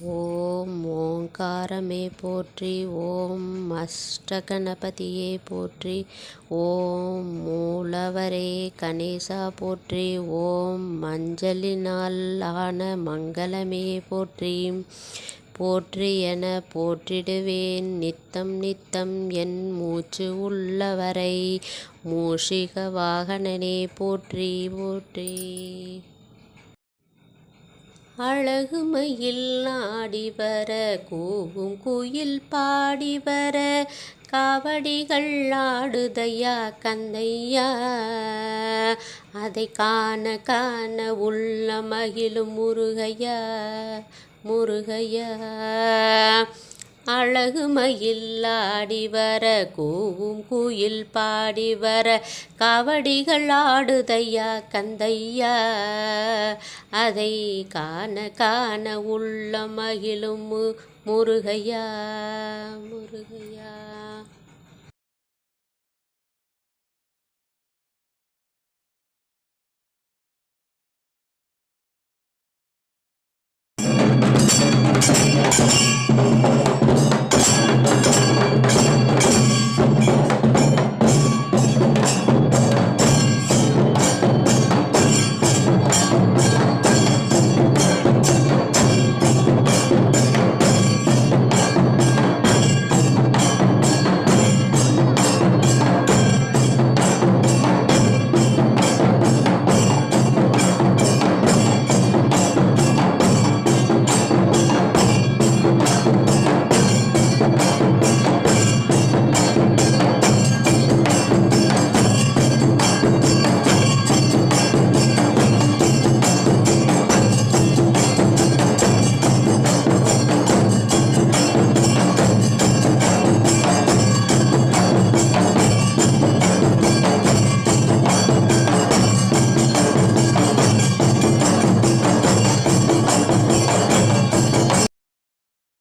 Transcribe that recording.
ஓம் ஓங்காரமே போற்றி. ஓம் அஷ்டகணபதியே போற்றி. ஓம் மூலவரே கணேசா போற்றி. ஓம் மஞ்சளினால் ஆன மங்களமே போற்றி. போற்றி என போற்றிடுவேன் நித்தம் நித்தம் என் மூச்சு உள்ளவரை. மூஷிக வாகனனே போற்றி போற்றி. அழகுமயில் ஆடிவர கூவும் குயில் பாடிவர காவடிகள் ஆடுதையா கந்தையா. அதை காண காண உள்ள மகிழும் முருகையா முருகையா. அழகு மயில் ஆடிவர கூவும் குயில் பாடிவர காவடிகள் ஆடுதையா கந்தையா. அதை காண காண உள்ள மகிழும் முருகையா முருகையா.